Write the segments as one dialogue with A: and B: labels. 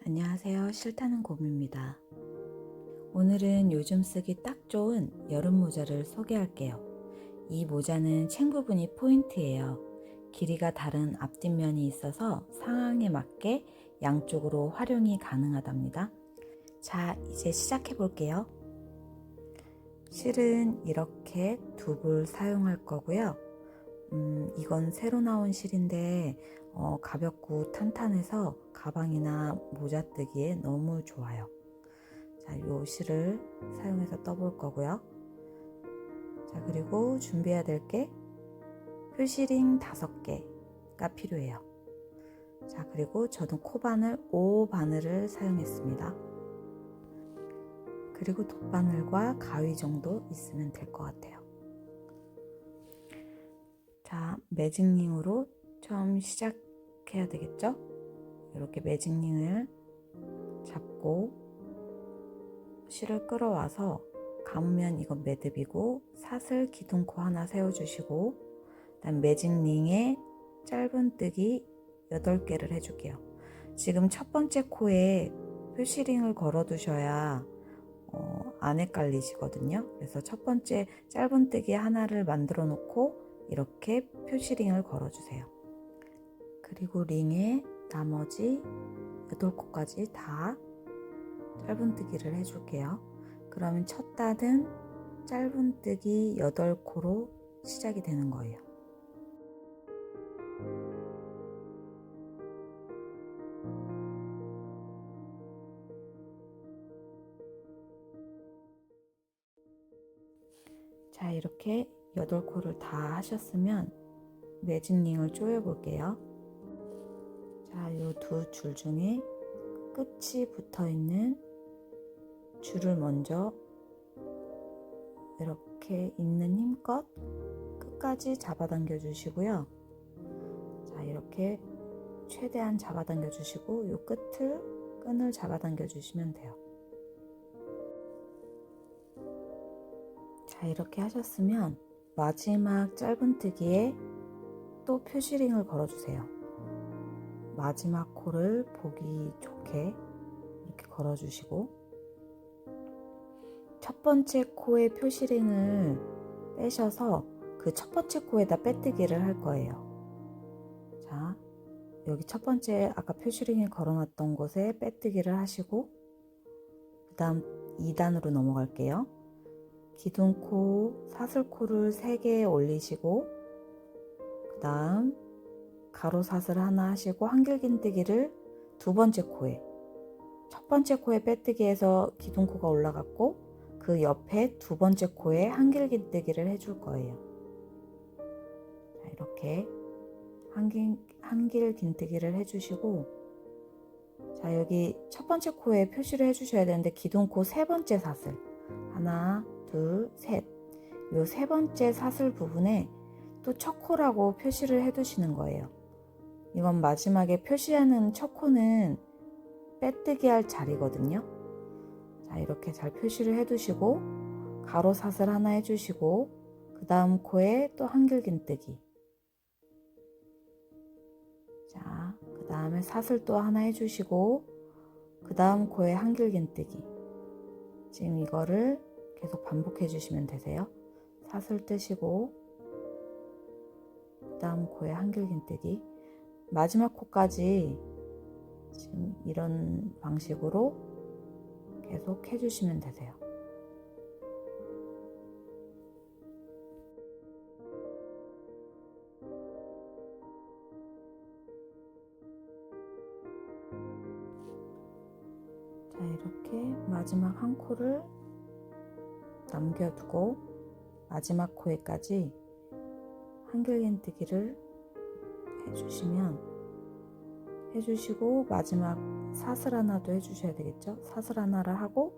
A: 안녕하세요. 싫다는 곰입니다. 오늘은 요즘 쓰기 딱 좋은 여름 모자를 소개할게요. 이 모자는 챙 부분이 포인트예요. 길이가 다른 앞뒷면이 있어서 상황에 맞게 양쪽으로 활용이 가능하답니다. 자, 이제 시작해 볼게요. 실은 이렇게 두 불 사용할 거고요. 이건 새로 나온 실인데 가볍고 탄탄해서 가방이나 모자 뜨기에 너무 좋아요. 자, 요 실을 사용해서 떠볼 거고요. 자, 그리고 준비해야 될 게 표시링 5개가 필요해요. 자, 그리고 저는 코바늘 5바늘을 사용했습니다. 그리고 돗바늘과 가위 정도 있으면 될 것 같아요. 자, 매직링으로 처음 시작해야 되겠죠? 이렇게 매직링을 잡고 실을 끌어와서 감으면 이건 매듭이고 사슬 기둥코 하나 세워주시고 그다음 매직링에 짧은뜨기 8개를 해줄게요. 지금 첫 번째 코에 표시링을 걸어 두셔야 안 헷갈리시거든요. 그래서 첫 번째 짧은뜨기 하나를 만들어 놓고 이렇게 표시링을 걸어 주세요. 그리고 링에 나머지 8코까지 다 짧은뜨기를 해줄게요. 그러면 첫 단은 짧은뜨기 8코로 시작이 되는 거예요. 자, 이렇게 8코를 다 하셨으면 매직링을 조여 볼게요. 자, 요 두 줄 중에 끝이 붙어 있는 줄을 먼저 이렇게 있는 힘껏 끝까지 잡아당겨 주시고요. 자, 이렇게 최대한 잡아당겨 주시고 요 끈을 잡아당겨 주시면 돼요. 자, 이렇게 하셨으면 마지막 짧은뜨기에 또 표시링을 걸어 주세요. 마지막 코를 보기 좋게 이렇게 걸어 주시고 첫 번째 코의 표시링을 빼셔서 그 첫 번째 코에다 빼뜨기를 할 거예요. 자, 여기 첫 번째 아까 표시링을 걸어놨던 곳에 빼뜨기를 하시고 그 다음 2단으로 넘어갈게요. 기둥코, 사슬코를 3개 올리시고 그 다음 가로 사슬 하나 하시고 한길긴뜨기를 두 번째 코에 첫 번째 코에 빼뜨기해서 기둥코가 올라갔고 그 옆에 두 번째 코에 한길긴뜨기를 해줄 거예요. 자, 이렇게 한길긴뜨기를 해주시고 자, 여기 첫 번째 코에 표시를 해주셔야 되는데 기둥코 세 번째 사슬 하나, 둘, 셋 요 세 번째 사슬 부분에 또 첫 코라고 표시를 해두시는 거예요. 이건 마지막에 표시하는 첫 코는 빼뜨기 할 자리거든요. 자, 이렇게 잘 표시를 해두시고 가로 사슬 하나 해주시고 그 다음 코에 또 한길긴뜨기 자, 그 다음에 사슬 또 하나 해주시고 그 다음 코에 한길긴뜨기 지금 이거를 계속 반복해 주시면 되세요. 사슬 뜨시고 그 다음 코에 한길긴뜨기 마지막 코까지 지금 이런 방식으로 계속 해주시면 되세요. 자, 이렇게 마지막 한 코를 남겨두고 마지막 코에까지 한길긴뜨기를 해주시고 마지막 사슬 하나도 해주셔야 되겠죠. 사슬 하나를 하고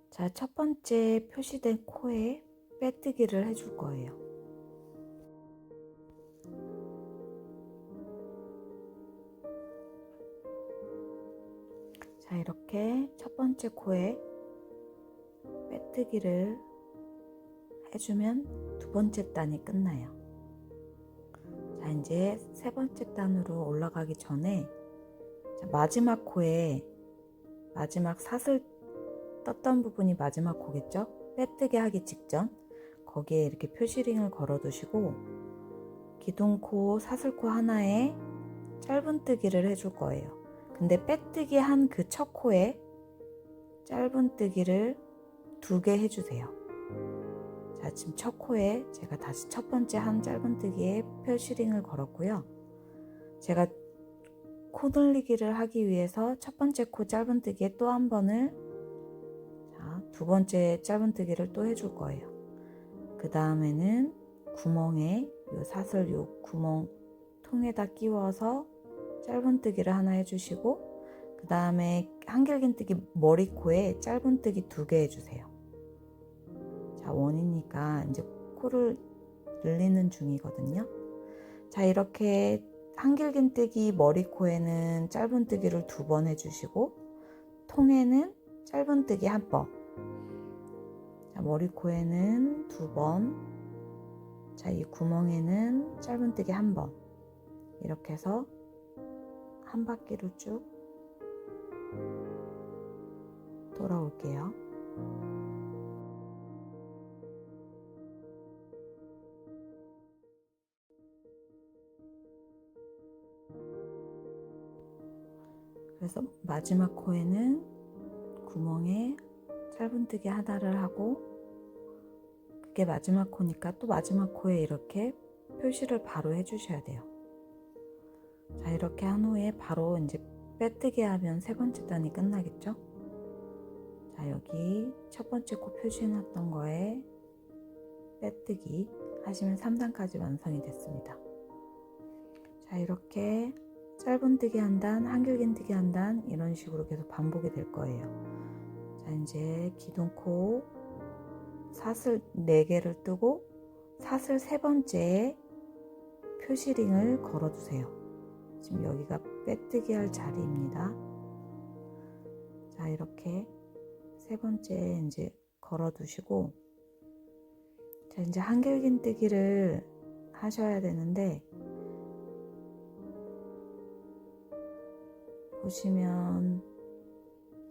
A: 자, 첫 번째 표시된 코에 빼뜨기를 해줄 거예요. 자, 이렇게 첫 번째 코에 빼뜨기를 해주면 두 번째 단이 끝나요. 자, 이제 세 번째 단으로 올라가기 전에 자, 마지막 코에 마지막 사슬 떴던 부분이 마지막 코겠죠? 빼뜨기 하기 직전 거기에 이렇게 표시링을 걸어 두시고 기둥코 사슬코 하나에 짧은뜨기를 해줄 거예요. 근데 빼뜨기 한 그 첫 코에 짧은뜨기를 2개 해주세요. 자, 지금 첫 코에 제가 다시 첫 번째 한 짧은뜨기에 표시링을 걸었고요. 제가 코 늘리기를 하기 위해서 첫 번째 코 짧은뜨기에 또 한 번을, 자, 두 번째 짧은뜨기를 또 해줄 거예요. 그 다음에는 구멍에 요 사슬 요 구멍 통에다 끼워서 짧은뜨기를 하나 해주시고, 그 다음에 한길긴뜨기 머리코에 짧은뜨기 2개 해주세요. 자, 원이니까 이제 코를 늘리는 중이거든요. 자, 이렇게 한길긴뜨기 머리코에는 짧은뜨기를 2번 해주시고, 통에는 짧은뜨기 1번, 자, 머리코에는 2번, 자, 이 구멍에는 짧은뜨기 1번, 이렇게 해서 한 바퀴를 쭉 돌아올게요. 그래서 마지막 코에는 구멍에 짧은뜨기 하나를 하고, 그게 마지막 코니까 또 마지막 코에 이렇게 표시를 바로 해주셔야 돼요. 자, 이렇게 한 후에 바로 이제 빼뜨기 하면 세 번째 단이 끝나겠죠? 자, 여기 첫 번째 코 표시해놨던 거에 빼뜨기 하시면 3단까지 완성이 됐습니다. 자, 이렇게 짧은뜨기 한 단, 한길긴뜨기 한 단, 이런 식으로 계속 반복이 될 거예요. 자, 이제 기둥코 사슬 4개를 뜨고 사슬 세 번째에 표시링을 걸어주세요. 지금 여기가 빼뜨기 할 자리입니다. 자, 이렇게 세 번째에 이제 걸어두시고, 자, 이제 한길긴뜨기를 하셔야 되는데, 보시면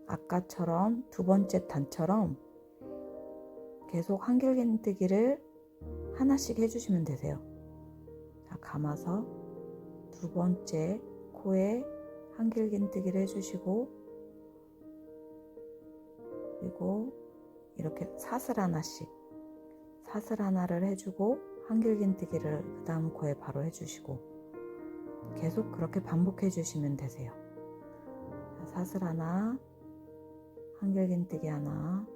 A: 아까처럼 두 번째 단처럼 계속 한길긴뜨기를 하나씩 해주시면 되세요. 자, 감아서 두 번째 코에 한길긴뜨기를 해주시고, 그리고 이렇게 사슬 하나씩, 사슬 하나를 해주고 한길긴뜨기를 그 다음 코에 바로 해주시고, 계속 그렇게 반복해 주시면 되세요. 자, 사슬 하나, 한길긴뜨기 하나,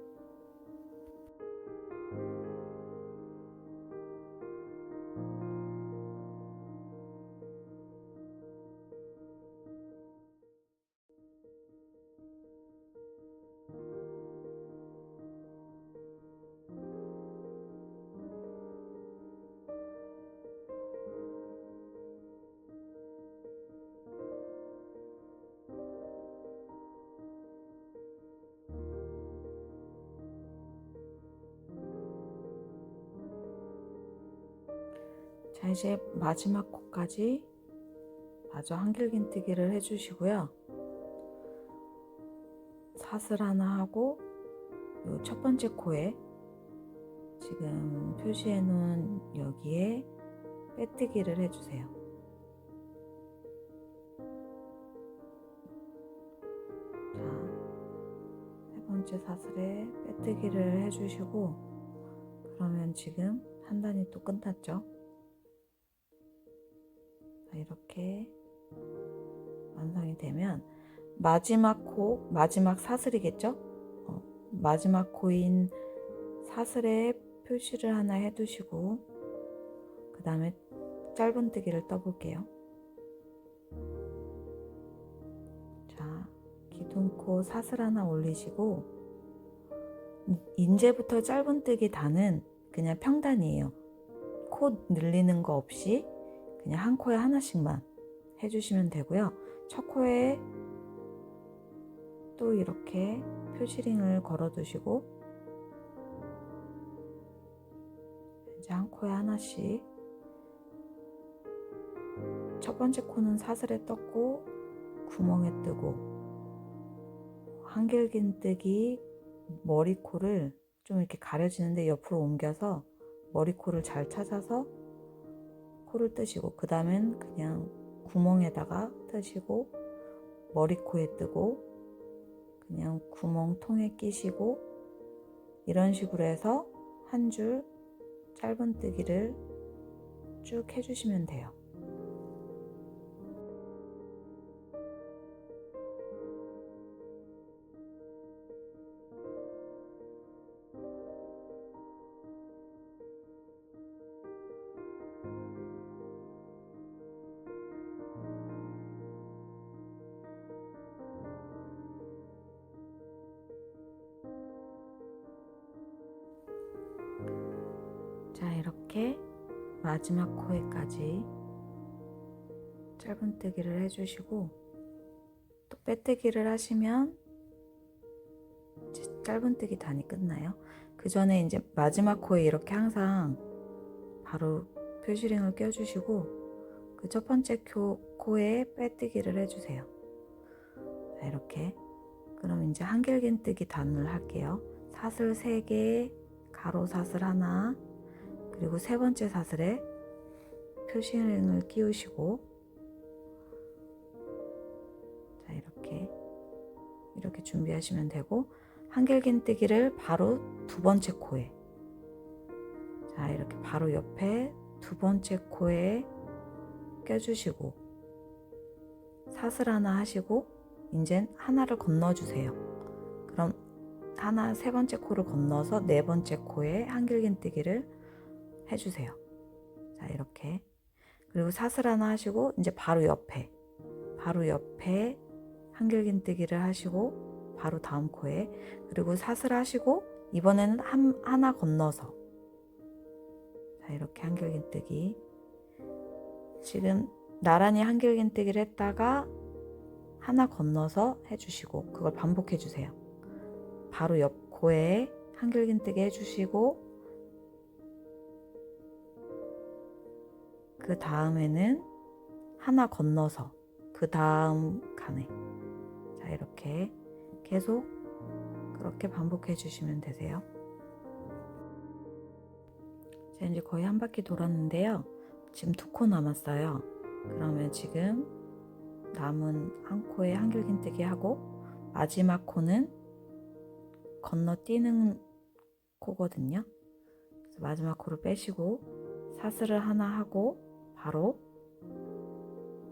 A: 자, 이제 마지막 코까지 마저 한길긴뜨기를 해주시고요. 사슬 하나 하고 요 첫 번째 코에 지금 표시해 놓은 여기에 빼뜨기를 해주세요. 자, 세 번째 사슬에 빼뜨기를 해주시고, 그러면 지금 한 단이 또 끝났죠? 자, 이렇게 완성이 되면 마지막 코, 마지막 사슬이겠죠? 마지막 코인 사슬에 표시를 하나 해두시고, 그 다음에 짧은뜨기를 떠볼게요. 자, 기둥코 사슬 하나 올리시고, 이제부터 짧은뜨기 단은 그냥 평단이에요. 코 늘리는 거 없이 그냥 한 코에 하나씩만 해주시면 되고요. 첫 코에 또 이렇게 표시링을 걸어 두시고, 이제 한 코에 하나씩, 첫 번째 코는 사슬에 떴고 구멍에 뜨고, 한길긴뜨기 머리코를 좀 이렇게 가려지는데 옆으로 옮겨서 머리코를 잘 찾아서 코를 뜨시고, 그 다음엔 그냥 구멍에다가 뜨시고, 머리코에 뜨고, 그냥 구멍 통에 끼시고, 이런 식으로 해서 한 줄 짧은뜨기를 쭉 해주시면 돼요. 자, 이렇게 마지막 코에까지 짧은뜨기를 해주시고, 또 빼뜨기를 하시면 짧은뜨기 단이 끝나요. 그 전에 이제 마지막 코에 이렇게 항상 바로 표시링을 껴주시고, 그 첫 번째 코에 빼뜨기를 해주세요. 자, 이렇게. 그럼 이제 한길긴뜨기 단을 할게요. 사슬 3개, 가로 사슬 하나, 그리고 세 번째 사슬에 표시링을 끼우시고, 자, 이렇게 준비하시면 되고, 한길긴뜨기를 바로 두 번째 코에, 자, 이렇게 바로 옆에 두 번째 코에 껴주시고, 사슬 하나 하시고, 이젠 하나를 건너주세요. 그럼 세 번째 코를 건너서 네 번째 코에 한길긴뜨기를 해주세요. 자, 이렇게. 그리고 사슬 하나 하시고, 이제 바로 옆에 한길긴뜨기를 하시고, 바로 다음 코에, 그리고 사슬 하시고, 이번에는 하나 건너서, 자, 이렇게 한길긴뜨기. 지금 나란히 한길긴뜨기를 했다가 하나 건너서 해주시고, 그걸 반복해 주세요. 바로 옆 코에 한길긴뜨기 해주시고, 그 다음에는 하나 건너서 그 다음 칸에, 자, 이렇게 계속 그렇게 반복해 주시면 되세요. 자, 이제 거의 한 바퀴 돌았는데요. 지금 2코 남았어요. 그러면 지금 남은 한 코에 한길긴뜨기 하고, 마지막 코는 건너뛰는 코거든요. 그래서 마지막 코를 빼시고 사슬을 하나 하고 바로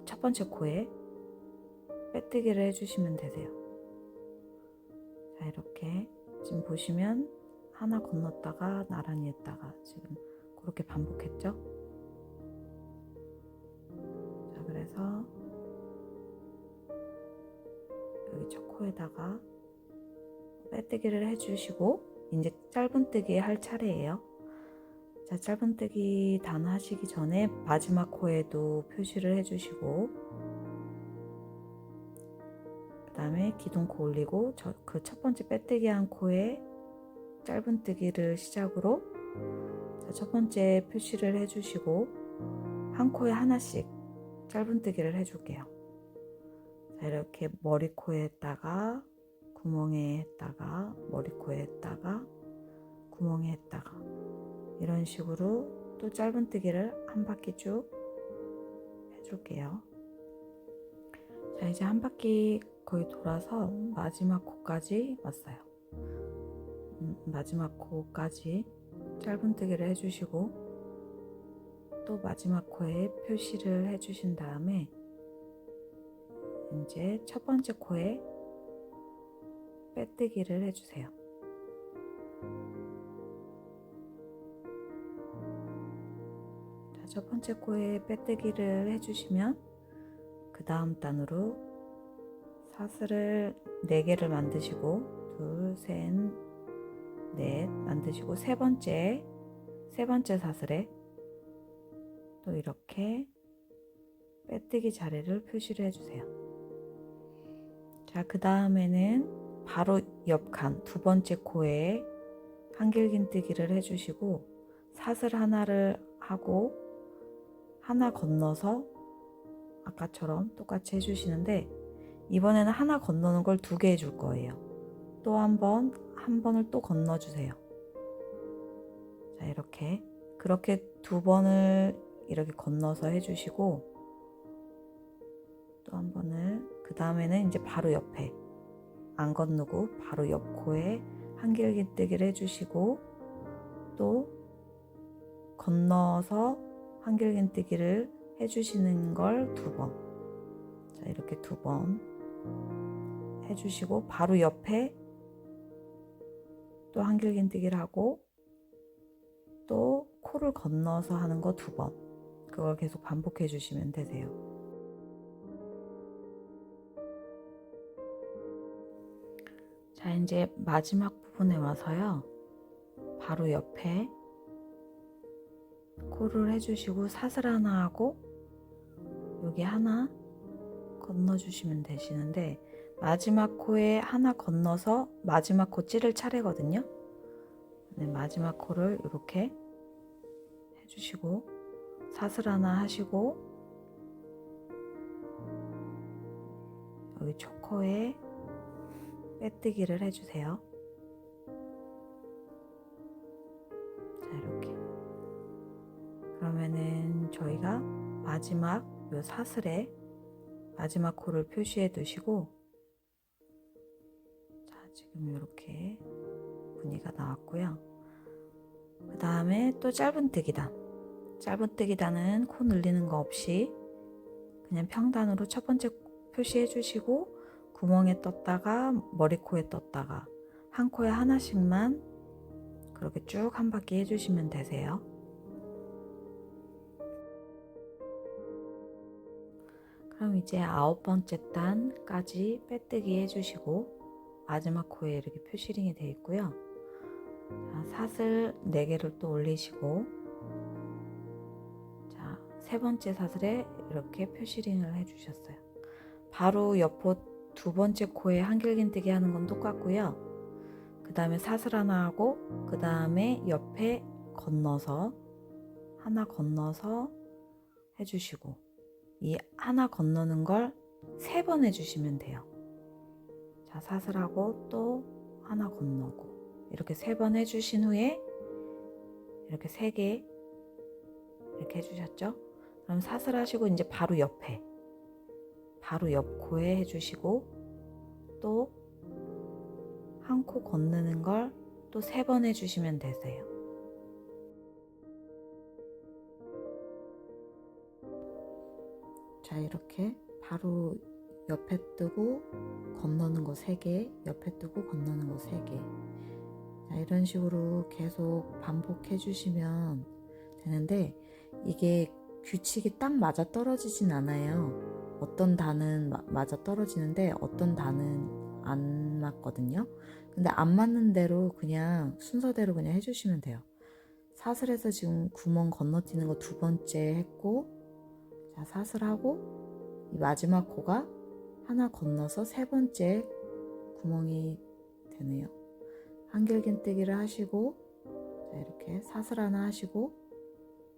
A: 첫 번째 코에 빼뜨기를 해주시면 되세요. 자, 이렇게 지금 보시면 하나 건넜다가 나란히 했다가 지금 그렇게 반복했죠. 자, 그래서 여기 첫 코에다가 빼뜨기를 해주시고, 이제 짧은뜨기 할 차례예요. 자, 짧은뜨기 단 하시기 전에 마지막 코에도 표시를 해주시고, 그 다음에 기둥코 올리고 그 첫 번째 빼뜨기 한 코에 짧은뜨기를 시작으로, 자, 첫 번째 표시를 해주시고 한 코에 하나씩 짧은뜨기를 해줄게요. 자, 이렇게 머리코에 했다가 구멍에 했다가 머리코에 했다가 구멍에 했다가, 이런 식으로 또 짧은뜨기를 한 바퀴 쭉 해줄게요. 자, 이제 한 바퀴 거의 돌아서 마지막 코까지 왔어요. 마지막 코까지 짧은뜨기를 해주시고, 또 마지막 코에 표시를 해주신 다음에 이제 첫 번째 코에 빼뜨기를 해주세요. 자, 첫 번째 코에 빼뜨기를 해주시면 그 다음 단으로 사슬을 4개를 만드시고, 둘, 셋, 넷 만드시고, 세 번째 사슬에 또 이렇게 빼뜨기 자리를 표시를 해주세요. 자, 그 다음에는 바로 옆 칸 두 번째 코에 한길긴뜨기를 해주시고, 사슬 하나를 하고 하나 건너서 아까처럼 똑같이 해주시는데, 이번에는 하나 건너는 걸 2개 해줄 거예요. 또 한 번을 또 건너주세요. 자, 이렇게 그렇게 2번을 이렇게 건너서 해주시고, 또 한 번을, 그 다음에는 이제 바로 옆에 안 건너고 바로 옆 코에 한길긴뜨기를 해주시고, 또 건너서 한길긴뜨기를 해주시는 걸 2번. 자, 이렇게 2번 해주시고, 바로 옆에 또 한길긴뜨기를 하고, 또 코를 건너서 하는 거 2번. 그걸 계속 반복해 주시면 되세요. 자, 이제 마지막 부분에 와서요, 바로 옆에 코를 해주시고 사슬 하나 하고 여기 하나 건너주시면 되시는데, 마지막 코에 하나 건너서 마지막 코 찌를 차례거든요. 네, 마지막 코를 이렇게 해주시고 사슬 하나 하시고, 여기 초코에 빼뜨기를 해주세요. 자, 이렇게. 그러면은 저희가 마지막 요 사슬에 마지막 코를 표시해 두시고, 자, 지금 이렇게 무늬가 나왔고요. 그 다음에 또 짧은뜨기단. 짧은뜨기단은 코 늘리는 거 없이 그냥 평단으로 첫 번째 표시해 주시고, 구멍에 떴다가 머리코에 떴다가 한 코에 하나씩만 그렇게 쭉 한 바퀴 해주시면 되세요. 그럼 이제 9번째 단까지 빼뜨기 해주시고, 마지막 코에 이렇게 표시링이 되어 있고요. 자, 사슬 4개를 또 올리시고, 자, 3번째 사슬에 이렇게 표시링을 해주셨어요. 바로 옆 2번째 코에 한길긴뜨기 하는 건 똑같고요. 그 다음에 사슬 하나 하고, 그 다음에 옆에 건너서 하나 건너서 해주시고, 이 하나 건너는 걸 3번 해주시면 돼요. 자, 사슬하고 또 하나 건너고, 이렇게 3번 해주신 후에 이렇게 3개 이렇게 해주셨죠? 그럼 사슬 하시고 이제 바로 옆에, 바로 옆 코에 해주시고, 또 한 코 건너는 걸 또 3번 해주시면 되세요. 자, 이렇게 바로 옆에 뜨고 건너는 거 3개, 옆에 뜨고 건너는 거 3개. 자, 이런 식으로 계속 반복해 주시면 되는데, 이게 규칙이 딱 맞아 떨어지진 않아요. 어떤 단은 맞아 떨어지는데 어떤 단은 안 맞거든요. 근데 안 맞는 대로 그냥 순서대로 그냥 해주시면 돼요. 사슬에서 지금 구멍 건너뛰는 거 2번째 했고, 자, 사슬하고 이 마지막 코가 하나 건너서 3번째 구멍이 되네요. 한길긴뜨기를 하시고, 자, 이렇게 사슬 하나 하시고,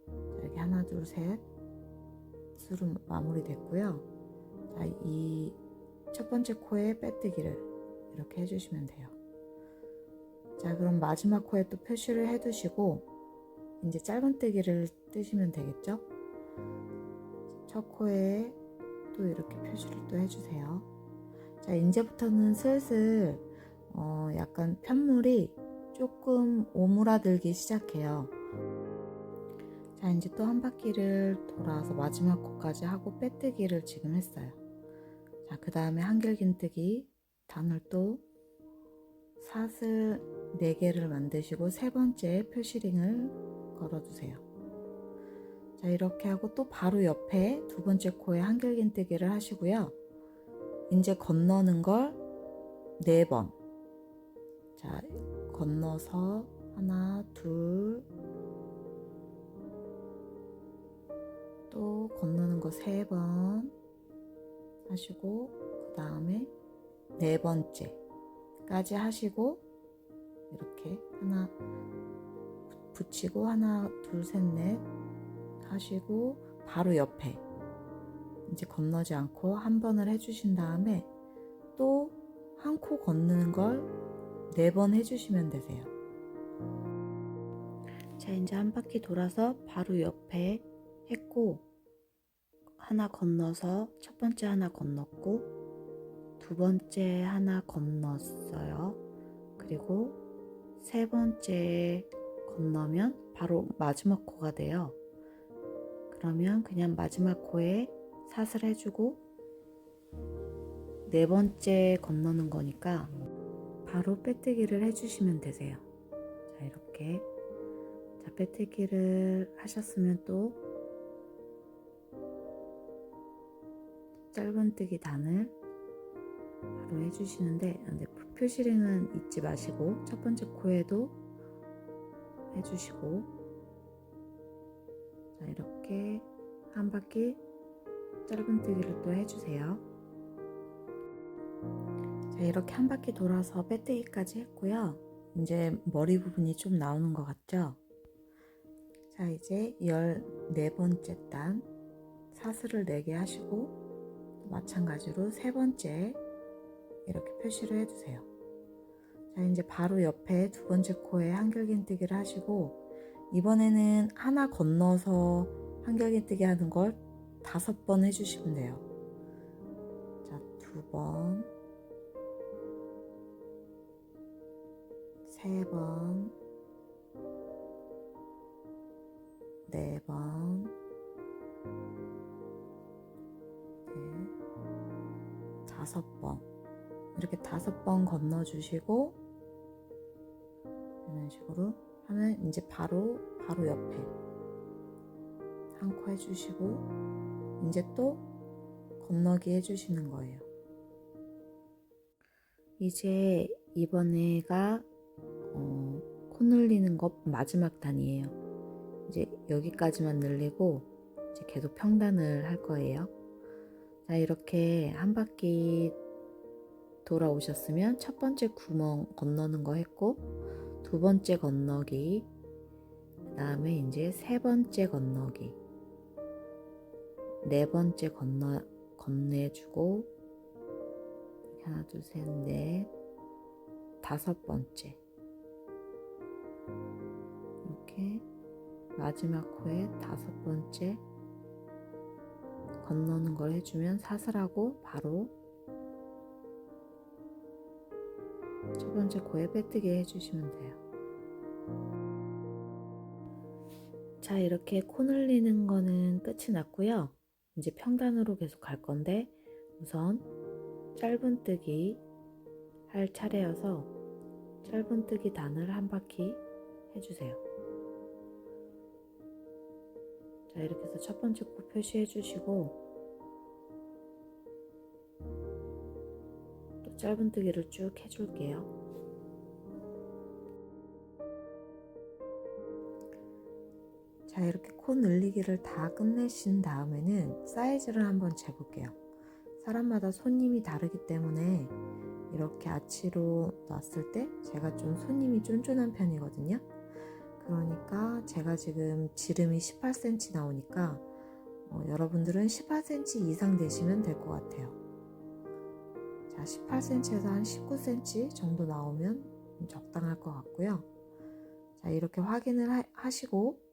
A: 자, 이렇게 하나 둘 셋 수로 마무리 됐고요. 자, 이 첫 번째 코에 빼뜨기를 이렇게 해주시면 돼요. 자, 그럼 마지막 코에 또 표시를 해두시고 이제 짧은뜨기를 뜨시면 되겠죠? 첫 코에 또 이렇게 표시를 또 해주세요. 자, 이제부터는 슬슬 약간 편물이 조금 오므라들기 시작해요. 자, 이제 또 한 바퀴를 돌아서 마지막 코까지 하고 빼뜨기를 지금 했어요. 자, 그 다음에 한길긴뜨기 단을 또 사슬 4개를 만드시고 3번째 표시링을 걸어주세요. 자, 이렇게 하고 또 바로 옆에 2번째 코에 한길긴뜨기를 하시고요. 이제 건너는 걸 4번. 자, 건너서 하나, 둘, 또 건너는 거 3번 하시고, 그 다음에 4번째까지 하시고, 이렇게 하나 붙이고 하나 둘 셋 넷 하시고, 바로 옆에 이제 건너지 않고 한 번을 해주신 다음에 코 건너는 걸 4번 해주시면 되세요. 자, 이제 한 바퀴 돌아서 바로 옆에 했고, 하나 건너서 첫 번째 하나 건넜고, 두 번째 하나 건넜어요. 그리고 세 번째 건너면 바로 마지막 코가 돼요. 그러면 그냥 마지막 코에 삿을 해주고, 네 번째 건너는 거니까 바로 빼뜨기를 해주시면 되세요. 자, 이렇게. 자, 빼뜨기를 하셨으면 또 짧은뜨기 단을 바로 해주시는데, 근데 표시링은 잊지 마시고 첫 번째 코에도 해주시고, 자, 이렇게 한 바퀴 짧은뜨기를 또 해주세요. 자, 이렇게 한 바퀴 돌아서 빼뜨기까지 했고요. 이제 머리 부분이 좀 나오는 것 같죠? 자, 이제 14번째 단 사슬을 4개 하시고, 마찬가지로 세 번째 이렇게 표시를 해주세요. 자, 이제 바로 옆에 두 번째 코에 한결긴뜨기를 하시고, 이번에는 하나 건너서 한결긴뜨기 하는 걸 5번 해주시면 돼요. 자, 2번, 3번, 4번, 5번. 이렇게 5번 건너주시고, 이런 식으로 하면 이제 바로 옆에 한 코 해주시고, 이제 또 건너기 해주시는 거예요. 이제 이번에가 코 늘리는 거 마지막 단이에요. 이제 여기까지만 늘리고 이제 계속 평단을 할 거예요. 자, 이렇게 한 바퀴 돌아오셨으면 첫 번째 구멍 건너는 거 했고, 두 번째 건너기, 그 다음에 이제 세 번째 건너기, 네 번째 건네주고, 하나, 둘, 셋, 넷, 5번째. 이렇게 마지막 코에 5번째 건너는 걸 해주면 사슬하고 바로 첫 번째 코에 빼뜨기 해주시면 돼요. 자, 이렇게 코 늘리는 거는 끝이 났고요. 이제 평단으로 계속 갈 건데, 우선 짧은뜨기 할 차례여서 짧은뜨기 단을 한 바퀴 해주세요. 자, 이렇게 해서 첫 번째 코 표시해 주시고, 또 짧은뜨기를 쭉 해줄게요. 자, 이렇게 코 늘리기를 다 끝내신 다음에는 사이즈를 한번 재볼게요. 사람마다 손님이 다르기 때문에 이렇게 아치로 놨을 때 제가 좀 손님이 쫀쫀한 편이거든요. 그러니까 제가 지금 지름이 18cm 나오니까 여러분들은 18cm 이상 되시면 될 것 같아요. 자, 18cm에서 한 19cm 정도 나오면 적당할 것 같고요. 자, 이렇게 확인을 하시고,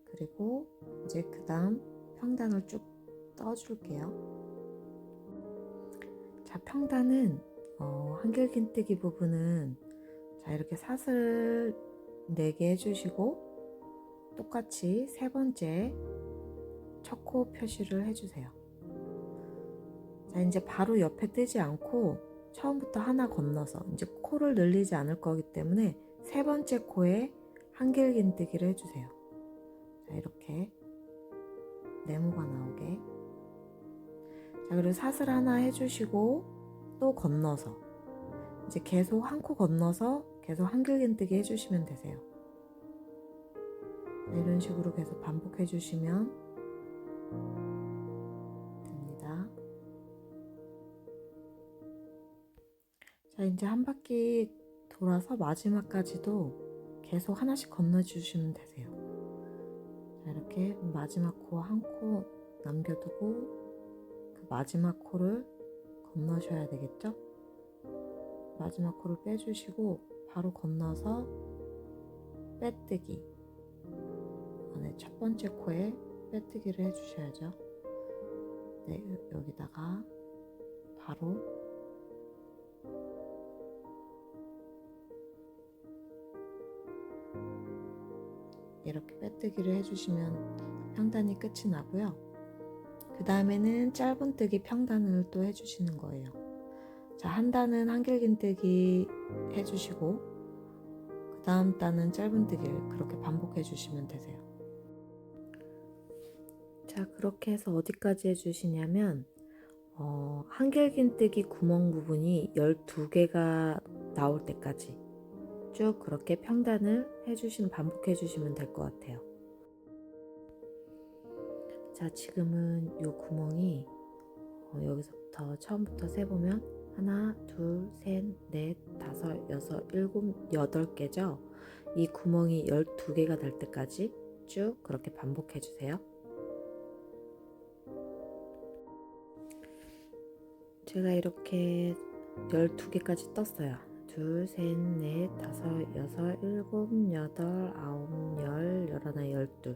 A: 그리고 이제 그 다음 평단을 쭉 떠줄게요. 자, 평단은 한결긴뜨기 부분은 자, 이렇게 사슬 4개 해주시고, 똑같이 세 번째 첫 코 표시를 해주세요. 자, 이제 바로 옆에 뜨지 않고 처음부터 하나 건너서 이제 코를 늘리지 않을 거기 때문에 세 번째 코에 한길긴뜨기를 해주세요. 자, 이렇게 네모가 나오게. 자, 그리고 사슬 하나 해주시고 또 건너서 이제 계속 한 코 건너서 계속 한길긴뜨기 해주시면 되세요. 자, 이런 식으로 계속 반복해 주시면 됩니다. 자, 이제 한 바퀴 돌아서 마지막까지도 계속 하나씩 건너 주시면 되세요. 자, 이렇게 마지막 코 한 코 남겨두고 그 마지막 코를 건너셔야 되겠죠? 마지막 코를 빼주시고 바로 건너서 빼뜨기. 안에 첫 번째 코에 빼뜨기를 해주셔야죠. 네, 여기다가 바로 이렇게 빼뜨기를 해주시면 평단이 끝이 나고요. 그 다음에는 짧은뜨기 평단을 또 해주시는 거예요. 자, 한 단은 한길긴뜨기 해주시고 그 다음 단은 짧은뜨기를 그렇게 반복해 주시면 되세요. 자, 그렇게 해서 어디까지 해주시냐면 한길긴뜨기 구멍 부분이 12개가 나올 때까지 쭉 그렇게 평단을 반복해 주시면 될 것 같아요. 자, 지금은 이 구멍이 여기서부터 처음부터 세보면 하나, 둘, 셋, 넷, 다섯, 여섯, 일곱, 8개죠. 이 구멍이 12개가 될 때까지 쭉 그렇게 반복해 주세요. 제가 이렇게 12개까지 떴어요. 둘, 셋, 넷, 다섯, 여섯, 일곱, 여덟, 아홉, 열, 열하나, 12.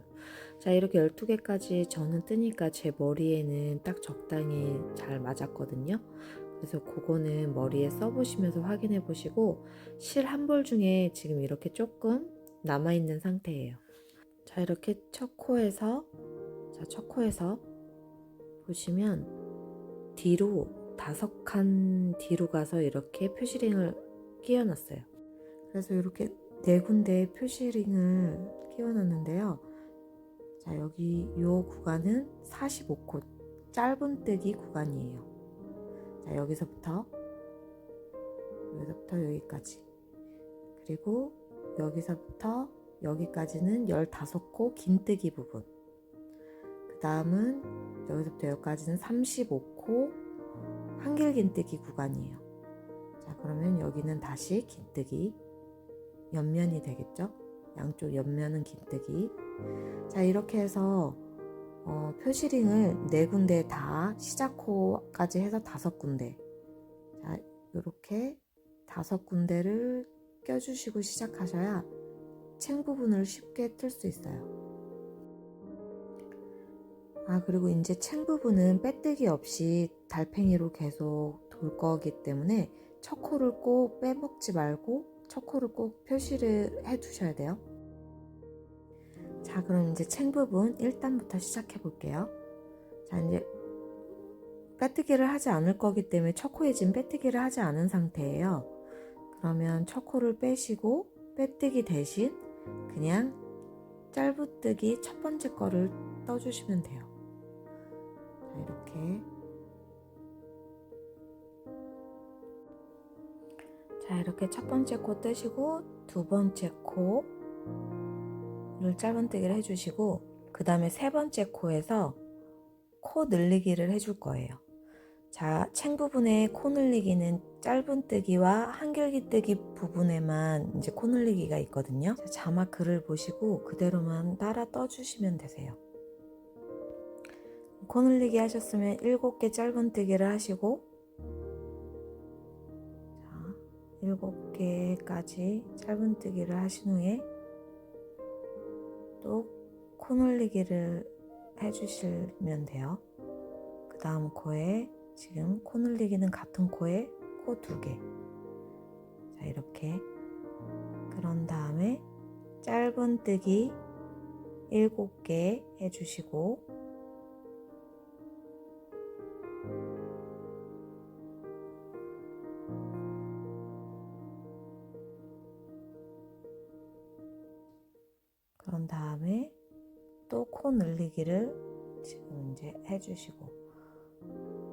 A: 자, 이렇게 12개까지 저는 뜨니까 제 머리에는 딱 적당히 잘 맞았거든요. 그래서 그거는 머리에 써보시면서 확인해 보시고 실 한 볼 중에 지금 이렇게 조금 남아있는 상태예요. 자, 이렇게 첫 코에서 보시면 뒤로 5칸 뒤로 가서 이렇게 표시링을 끼워놨어요. 그래서 이렇게 4군데 표시링을 끼워놨는데요. 자, 여기 이 구간은 45코 짧은뜨기 구간이에요. 자, 여기서부터 여기까지, 그리고 여기서부터 여기까지는 15코 긴뜨기 부분, 그 다음은 여기서부터 여기까지는 35코 한길긴뜨기 구간이에요. 자, 그러면 여기는 다시 긴뜨기 옆면이 되겠죠. 양쪽 옆면은 긴뜨기. 자, 이렇게 해서 표시링을 4군데 다 시작코까지 해서 5군데, 자, 이렇게 5군데를 껴주시고 시작하셔야 챙 부분을 쉽게 틀 수 있어요. 그리고 이제 챙 부분은 빼뜨기 없이 달팽이로 계속 돌 거기 때문에 첫 코를 꼭 빼먹지 말고 첫 코를 꼭 표시를 해 두셔야 돼요. 자, 그럼 이제 챙 부분 1단부터 시작해 볼게요. 자, 이제 빼뜨기를 하지 않을 거기 때문에 첫 코에 지금 빼뜨기를 하지 않은 상태예요. 그러면 첫 코를 빼시고 빼뜨기 대신 그냥 짧은뜨기 첫 번째 거를 떠주시면 돼요. 자, 이렇게. 자, 이렇게 첫 번째 코 뜨시고 두 번째 코를 짧은뜨기를 해주시고 그 다음에 세 번째 코에서 코 늘리기를 해줄 거예요. 자, 챙 부분에 코 늘리기는 짧은뜨기와 한길기뜨기 부분에만 이제 코 늘리기가 있거든요. 자, 자막 글을 보시고 그대로만 따라 떠주시면 되세요. 코 늘리기 하셨으면 7개 짧은뜨기를 하시고, 자, 7개까지 짧은뜨기를 하신 후에 또 코 늘리기를 해주시면 돼요. 그 다음 코에 지금 코 늘리기는 같은 코에 코 2개. 자, 이렇게. 그런 다음에 짧은뜨기 7개 해주시고, 그런 다음에 또 코 늘리기를 지금 이제 해주시고,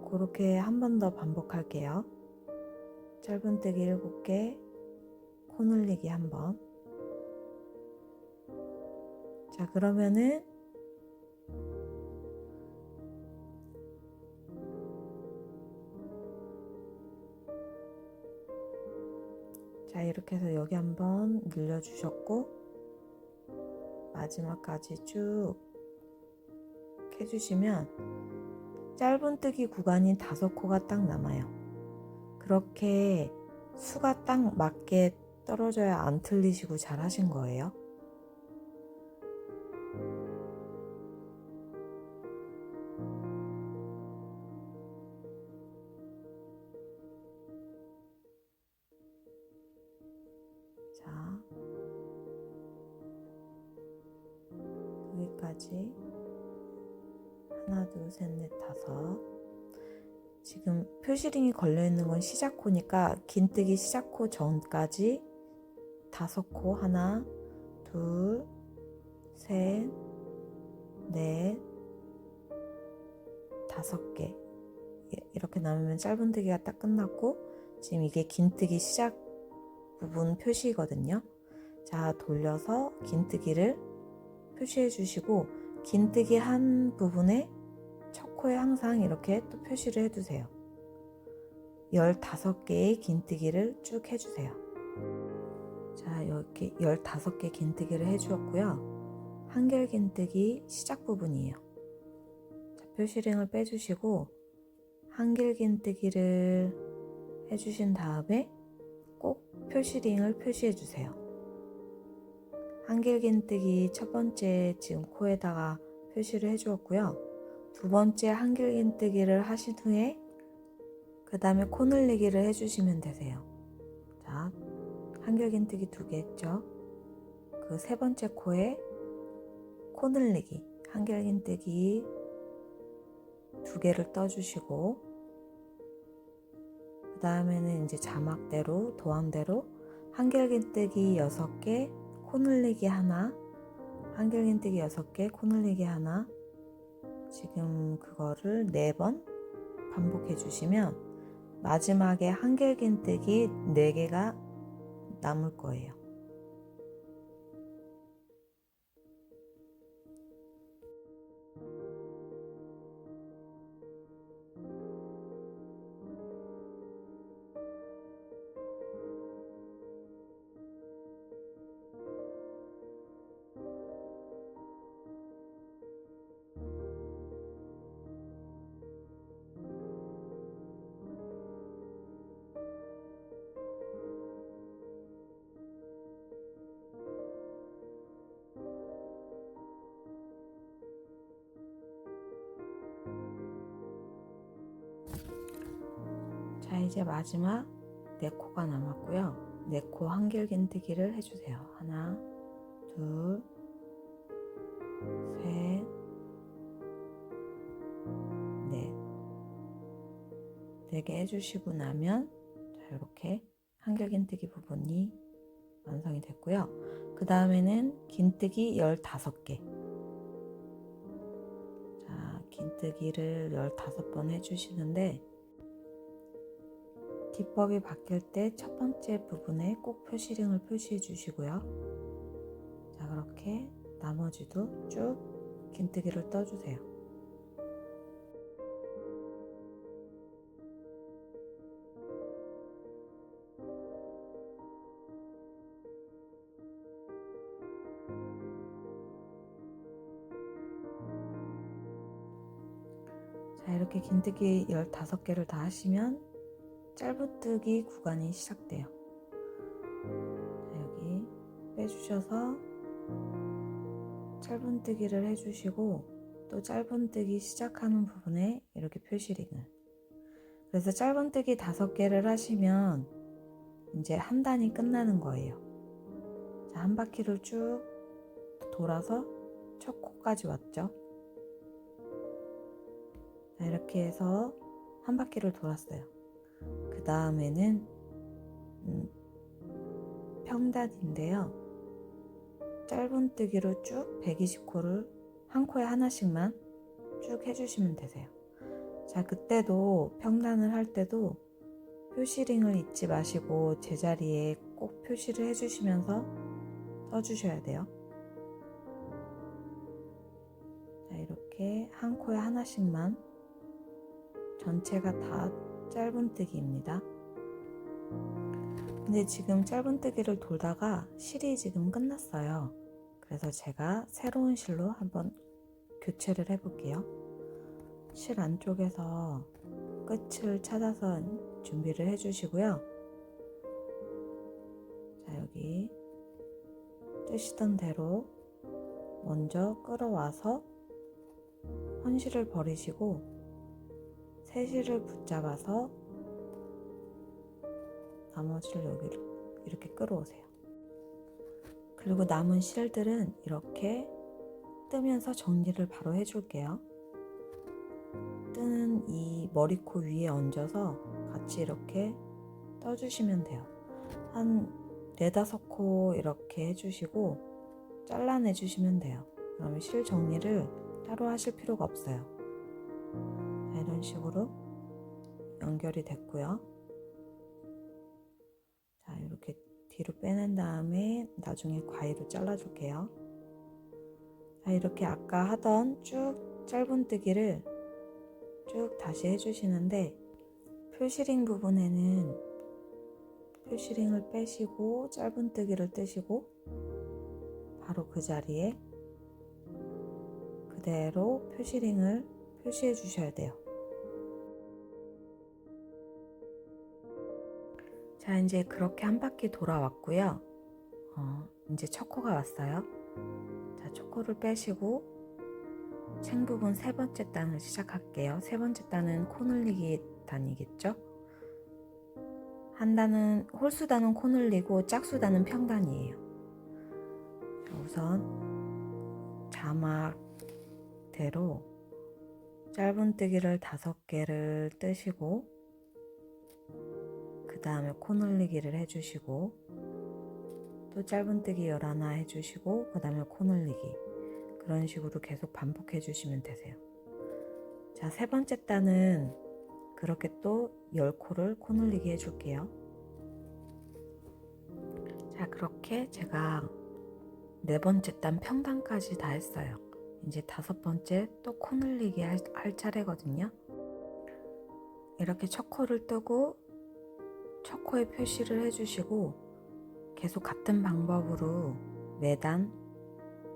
A: 그렇게 한 번 더 반복할게요. 짧은뜨기 7개, 코 늘리기 한 번. 자, 그러면은 자, 이렇게 해서 여기 한번 늘려주셨고 마지막까지 쭉 해주시면 짧은뜨기 구간이 5코가 딱 남아요. 그렇게 수가 딱 맞게 떨어져야 안 틀리시고 잘 하신 거예요. 자, 여기까지 하나, 둘, 셋, 넷, 다섯. 지금 표시링이 걸려있는 건 시작코니까 긴뜨기 시작코 전까지 5코, 하나, 둘, 셋, 넷, 5개 이렇게 남으면 짧은뜨기가 딱 끝났고, 지금 이게 긴뜨기 시작 부분 표시거든요. 자, 돌려서 긴뜨기를 표시해 주시고, 긴뜨기 한 부분에 첫 코에 항상 이렇게 또 표시를 해두세요. 15개의 긴뜨기를 쭉 해주세요. 자, 이렇게 15개 긴뜨기를 해주었고요. 한결 긴뜨기 시작 부분이에요. 자, 표시링을 빼주시고 한결 긴뜨기를 해주신 다음에 꼭 표시링을 표시해주세요. 한길 긴뜨기 첫 번째 지금 코에다가 표시를 해주었고요. 두 번째 한길 긴뜨기를 하신 후에 그 다음에 코 늘리기를 해주시면 되세요. 자, 한길 긴뜨기 2개 했죠. 그 세 번째 코에 코 늘리기, 한길 긴뜨기 2개를 떠주시고, 그 다음에는 이제 자막대로 도안대로 한길 긴뜨기 6개, 코 늘리기 하나, 한길 긴뜨기 6개, 코 늘리기 하나. 지금 그거를 4번 반복해 주시면 마지막에 한길 긴뜨기 4개가 남을 거예요. 자, 이제 마지막 4코가 남았고요. 4코 한길 긴뜨기를 해주세요. 하나, 둘, 셋, 넷. 4개 해주시고 나면 자, 이렇게 한길 긴뜨기 부분이 완성이 됐고요. 그 다음에는 긴뜨기 15개. 자, 긴뜨기를 15번 해주시는데, 기법이 바뀔 때 첫 번째 부분에 꼭 표시링을 표시해 주시고요. 자, 그렇게 나머지도 쭉 긴뜨기를 떠주세요. 자, 이렇게 긴뜨기 15개를 다 하시면 짧은뜨기 구간이 시작돼요. 자, 여기 빼주셔서 짧은뜨기를 해주시고, 또 짧은뜨기 시작하는 부분에 이렇게 표시링을. 그래서 짧은뜨기 5개를 하시면 이제 한 단이 끝나는 거예요. 자, 한 바퀴를 쭉 돌아서 첫 코까지 왔죠. 자, 이렇게 해서 한 바퀴를 돌았어요. 그 다음에는 평단인데요. 짧은뜨기로 쭉 120코를 한 코에 하나씩만 쭉 해주시면 되세요. 자, 그때도 평단을 할 때도 표시링을 잊지 마시고 제자리에 꼭 표시를 해주시면서 써주셔야 돼요. 자, 이렇게 한 코에 하나씩만, 전체가 다 짧은뜨기입니다. 근데 지금 짧은뜨기를 돌다가 실이 지금 끝났어요. 그래서 제가 새로운 실로 한번 교체를 해볼게요. 실 안쪽에서 끝을 찾아서 준비를 해주시고요. 자, 여기 뜨시던 대로 먼저 끌어와서 헌실을 버리시고 새실을 붙잡아서 나머지를 여기로 이렇게 끌어오세요. 그리고 남은 실들은 이렇게 뜨면서 정리를 바로 해줄게요. 뜨는 이 머리코 위에 얹어서 같이 이렇게 떠주시면 돼요. 한 4-5코 이렇게 해주시고 잘라내 주시면 돼요. 그러면 실 정리를 따로 하실 필요가 없어요. 자, 이런 식으로 연결이 됐고요. 자, 이렇게 뒤로 빼낸 다음에 나중에 가위로 잘라줄게요. 자, 이렇게 아까 하던 쭉 짧은뜨기를 쭉 다시 해주시는데 표시링 부분에는 표시링을 빼시고 짧은뜨기를 뜨시고 바로 그 자리에 그대로 표시링을 표시해 주셔야 돼요. 자, 이제 그렇게 한 바퀴 돌아왔고요. 이제 첫 코가 왔어요. 자, 첫 코를 빼시고 챙 부분 3번째 단을 시작할게요. 3번째 단은 코 늘리기 단이겠죠? 한 단은 홀수단은 코 늘리고 짝수단은 평단이에요. 자, 우선 자막대로 짧은뜨기를 5개를 뜨시고 그 다음에 코 늘리기를 해주시고 또 짧은뜨기 11 해주시고 그 다음에 코 늘리기, 그런 식으로 계속 반복해 주시면 되세요. 자, 3번째 단은 그렇게 또 10코를 코 늘리기 해줄게요. 자, 그렇게 제가 4번째 단 평단까지 다 했어요. 이제 5번째 또 코 늘리기 할 차례거든요. 이렇게 첫 코를 뜨고 첫 코에 표시를 해주시고 계속 같은 방법으로 매단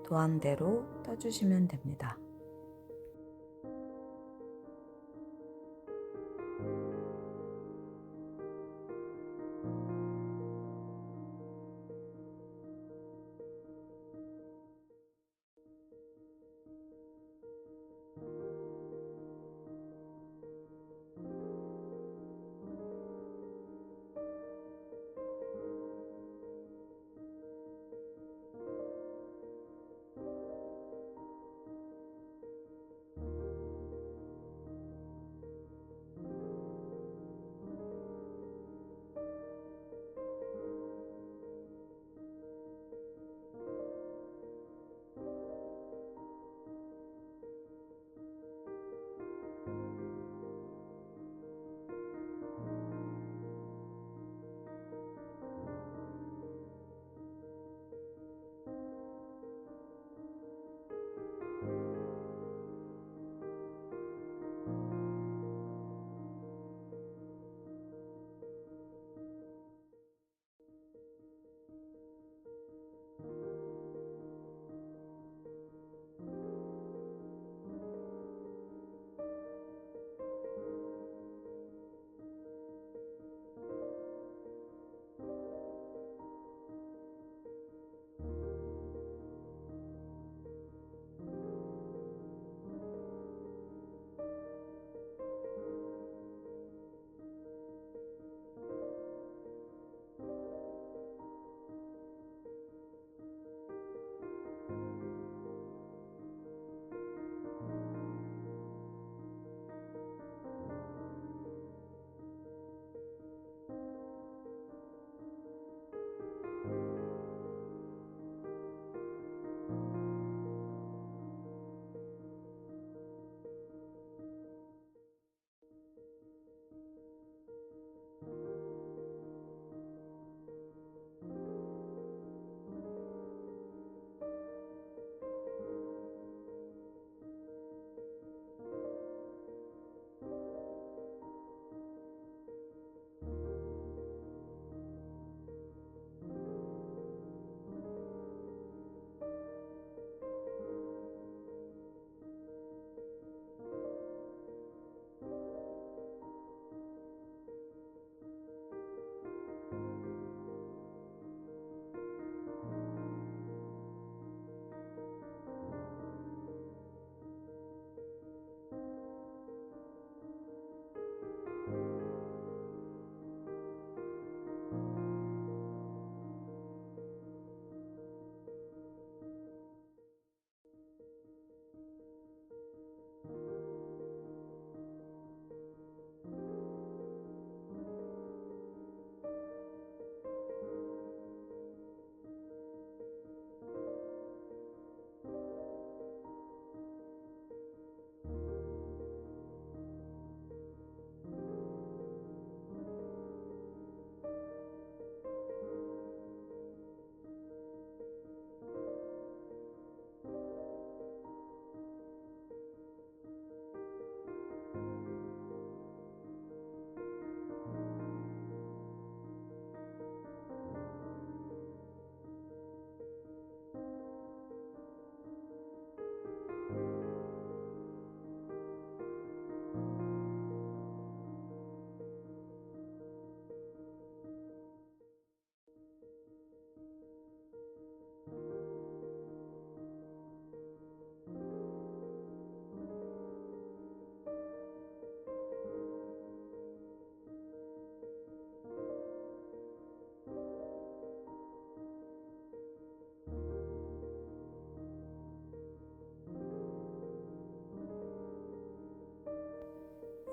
A: 도안대로 떠주시면 됩니다.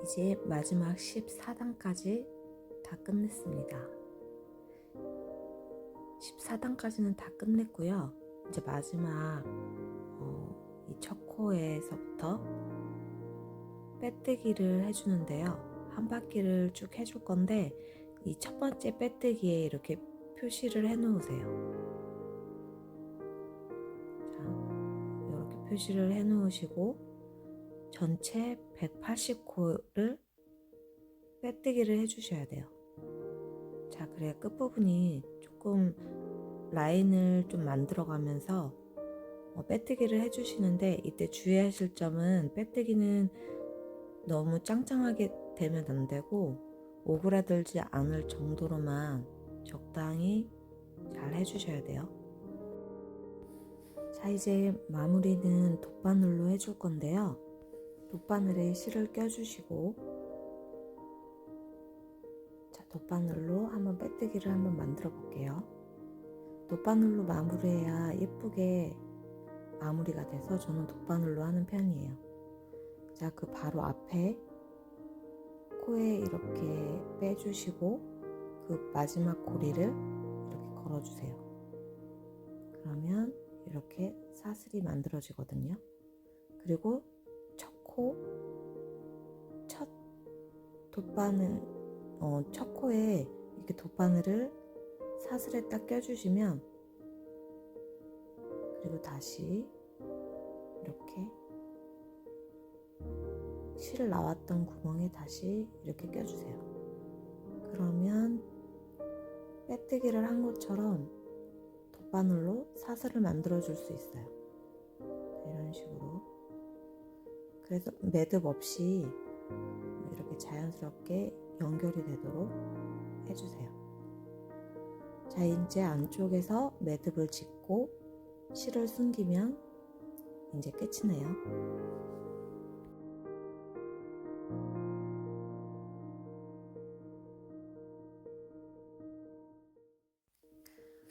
A: 이제 마지막 14단까지 다 끝냈습니다. 14단까지는 다 끝냈고요. 이제 마지막 이 첫 코에서부터 빼뜨기를 해주는데요. 한 바퀴를 쭉 해줄 건데 이 첫 번째 빼뜨기에 이렇게 표시를 해 놓으세요. 자, 이렇게 표시를 해 놓으시고 전체 180코를 빼뜨기를 해 주셔야 돼요. 자, 그래야 끝부분이 조금 라인을 좀 만들어 가면서 빼뜨기를 해 주시는데, 이때 주의하실 점은 빼뜨기는 너무 짱짱하게 되면 안 되고 오그라들지 않을 정도로만 적당히 잘 해주셔야 돼요. 자, 이제 마무리는 돗바늘로 해줄 건데요. 돗바늘에 실을 껴주시고, 자, 돗바늘로 한번 빼뜨기를 한번 만들어 볼게요. 돗바늘로 마무리해야 예쁘게 마무리가 돼서 저는 돗바늘로 하는 편이에요. 자, 그 바로 앞에 코에 이렇게 빼주시고 그 마지막 고리를 이렇게 걸어주세요. 그러면 이렇게 사슬이 만들어지거든요. 그리고 첫 돗바늘, 첫 코에 이렇게 돗바늘을 사슬에 딱 껴주시면, 그리고 다시 이렇게 실 나왔던 구멍에 다시 이렇게 껴주세요. 그러면 빼뜨기를 한 것처럼 돗바늘로 사슬을 만들어 줄 수 있어요. 이런 식으로. 그래서 매듭 없이 이렇게 자연스럽게 연결이 되도록 해주세요. 자, 이제 안쪽에서 매듭을 짓고 실을 숨기면 이제 끝이네요.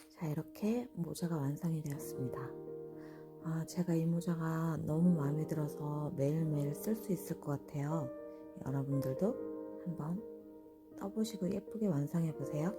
A: 자, 이렇게 모자가 완성이 되었습니다. 제가 이 모자가 너무 마음에 들어서 매일매일 쓸 수 있을 것 같아요. 여러분들도 한번 떠보시고 예쁘게 완성해 보세요.